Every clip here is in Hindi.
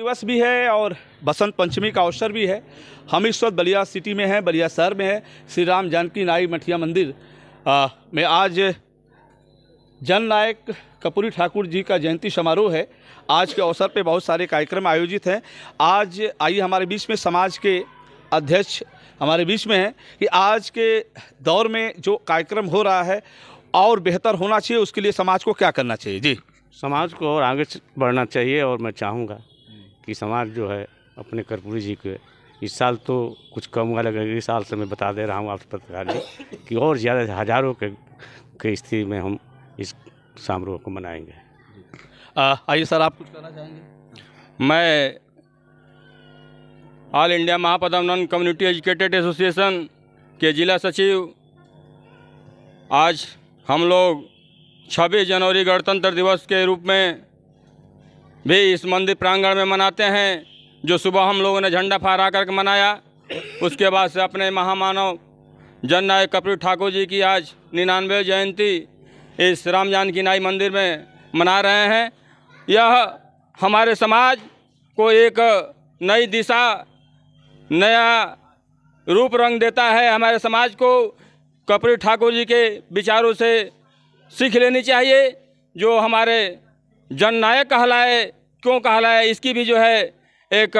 दिवस भी है और बसंत पंचमी का अवसर भी है। हम इस वक्त बलिया सिटी में हैं, बलिया शहर में है। श्री राम जानकी नाई मठिया मंदिर में आज जननायक कर्पूरी ठाकुर जी का जयंती समारोह है। आज के अवसर पे बहुत सारे कार्यक्रम आयोजित हैं। आज आइए हमारे बीच में समाज के अध्यक्ष हमारे बीच में हैं कि आज के दौर में जो कार्यक्रम हो रहा है और बेहतर होना चाहिए, उसके लिए समाज को क्या करना चाहिए? जी, समाज को और आगे बढ़ना चाहिए और मैं चाहूँगा कि समाज जो है अपने कर्पूरी जी के इस साल तो कुछ कम हुआ, लगेगा इस साल से मैं बता दे रहा हूँ आप पत्रकार जी कि और ज़्यादा हज़ारों के स्थिति में हम इस समारोह को मनाएंगे। आइए सर, आप कुछ कहना चाहेंगे? मैं all India Mahapadanand community educated association के जिला सचिव, आज हम लोग 26 जनवरी गणतंत्र दिवस के रूप में भी इस मंदिर प्रांगण में मनाते हैं, जो सुबह हम लोगों ने झंडा फहरा करके मनाया। उसके बाद से अपने महामानव जननायक कर्पूरी ठाकुर जी की आज 99वीं जयंती इस राम जानकी नाई मंदिर में मना रहे हैं। यह हमारे समाज को एक नई दिशा, नया रूप रंग देता है। हमारे समाज को कर्पूरी ठाकुर जी के विचारों से सीख लेनी चाहिए। जो हमारे जननायक कहलाए, क्यों कहलाए, इसकी भी जो है एक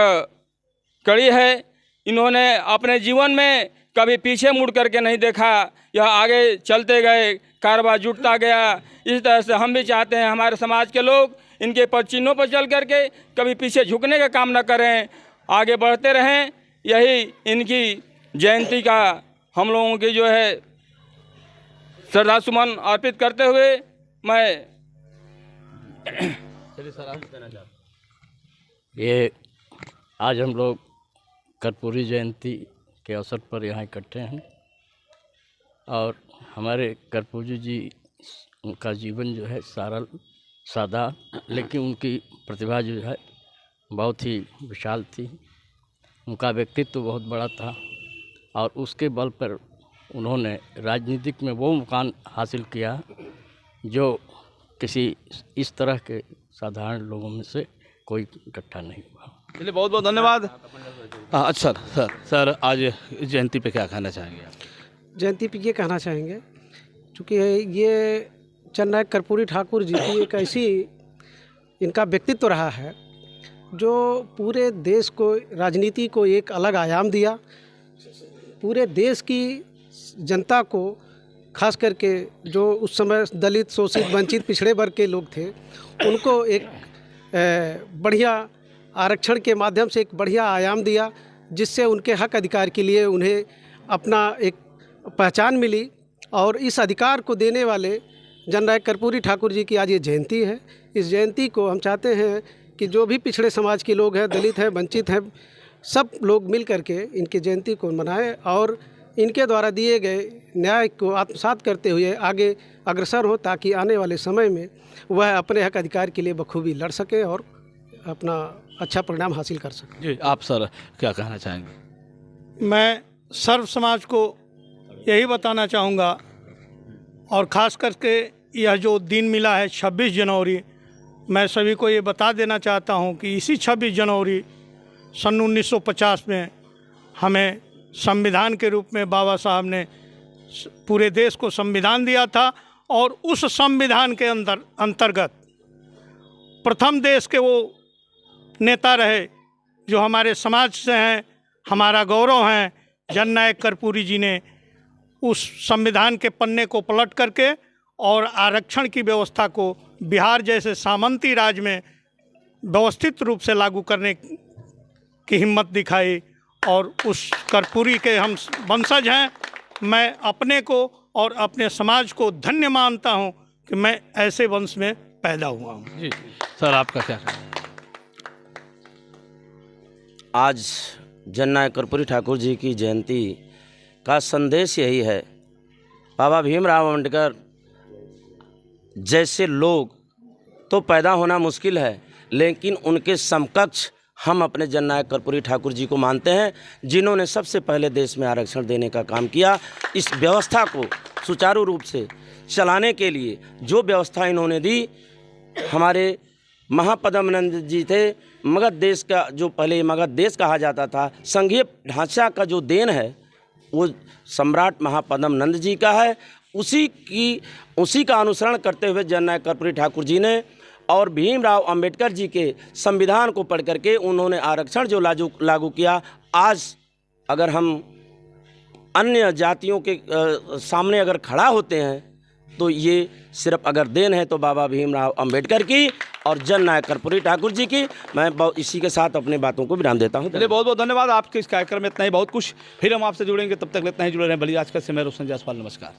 कड़ी है। इन्होंने अपने जीवन में कभी पीछे मुड़ करके नहीं देखा, यह आगे चलते गए, कारोबार जुटता गया। इस तरह से हम भी चाहते हैं हमारे समाज के लोग इनके पद चिन्हों पर चल करके कभी पीछे झुकने का काम न करें, आगे बढ़ते रहें। यही इनकी जयंती का हम लोगों की जो है श्रद्धा सुमन अर्पित करते हुए मैं ये आज हम लोग कर्पूरी जयंती के अवसर पर यहाँ इकट्ठे हैं और हमारे कर्पूरी जी, उनका जीवन जो है सरल सादा, लेकिन उनकी प्रतिभा जो है बहुत ही विशाल थी। उनका व्यक्तित्व तो बहुत बड़ा था और उसके बल पर उन्होंने राजनीतिक में वो मुकाम हासिल किया जो किसी इस तरह के साधारण लोगों में से कोई इकट्ठा नहीं हुआ। चलिए, बहुत बहुत धन्यवाद। अच्छा सर, आज जयंती पे क्या कहना चाहेंगे आप? जयंती पे ये कहना चाहेंगे, चूँकि ये जननायक कर्पूरी ठाकुर जी की एक ऐसी इनका व्यक्तित्व रहा है जो पूरे देश को, राजनीति को एक अलग आयाम दिया। पूरे देश की जनता को, खास करके जो उस समय दलित, शोषित, वंचित, पिछड़े वर्ग के लोग थे, उनको एक बढ़िया आरक्षण के माध्यम से एक बढ़िया आयाम दिया, जिससे उनके हक अधिकार के लिए उन्हें अपना एक पहचान मिली। और इस अधिकार को देने वाले जननायक कर्पूरी ठाकुर जी की आज ये जयंती है। इस जयंती को हम चाहते हैं कि जो भी पिछड़े समाज के लोग हैं, दलित हैं, वंचित हैं, सब लोग मिल करके इनकी जयंती को मनाएं और इनके द्वारा दिए गए न्याय को आत्मसात करते हुए आगे अग्रसर हो, ताकि आने वाले समय में वह अपने हक अधिकार के लिए बखूबी लड़ सके और अपना अच्छा परिणाम हासिल कर सके। जी, आप सर क्या कहना चाहेंगे? मैं सर्व समाज को यही बताना चाहूँगा और ख़ास करके यह जो दिन मिला है 26 जनवरी, मैं सभी को ये बता देना चाहता हूँ कि इसी 26 जनवरी सन 1950 में हमें संविधान के रूप में बाबा साहब ने पूरे देश को संविधान दिया था और उस संविधान के अंतर्गत प्रथम देश के वो नेता रहे जो हमारे समाज से हैं, हमारा गौरव हैं। जननायक कर्पूरी जी ने उस संविधान के पन्ने को पलट करके और आरक्षण की व्यवस्था को बिहार जैसे सामंती राज में व्यवस्थित रूप से लागू करने की हिम्मत दिखाई और उस कर्पूरी के हम वंशज हैं। मैं अपने को और अपने समाज को धन्य मानता हूं कि मैं ऐसे वंश में पैदा हुआ हूं। जी सर, आपका क्या कहना? आज जननायक कर्पूरी ठाकुर जी की जयंती का संदेश यही है, बाबा भीमराव अम्बेडकर जैसे लोग तो पैदा होना मुश्किल है, लेकिन उनके समकक्ष हम अपने जननायक कर्पूरी ठाकुर जी को मानते हैं, जिन्होंने सबसे पहले देश में आरक्षण देने का काम किया। इस व्यवस्था को सुचारू रूप से चलाने के लिए जो व्यवस्था इन्होंने दी, हमारे महापद्मानंद जी थे। मगध देश का, जो पहले मगध देश कहा जाता था, संघीय ढांचा का जो देन है वो सम्राट महापद्मानंद जी का है। उसी का अनुसरण करते हुए जननायक कर्पूरी ठाकुर जी ने और भीमराव अंबेडकर जी के संविधान को पढ़ करके उन्होंने आरक्षण जो लागू किया। आज अगर हम अन्य जातियों के सामने अगर खड़ा होते हैं तो ये सिर्फ अगर देन है तो बाबा भीमराव अंबेडकर की और जननायक कर्पूरी ठाकुर जी की। मैं इसी के साथ अपने बातों को विराम देता हूँ। चलिए, बहुत बहुत धन्यवाद आपके इस कार्यक्रम में। इतना ही बहुत कुछ, फिर हम आपसे जुड़ेंगे, तब तक इतना ही जुड़े रहें। बलिया आज का से मैं रोशन जायसवाल, नमस्कार।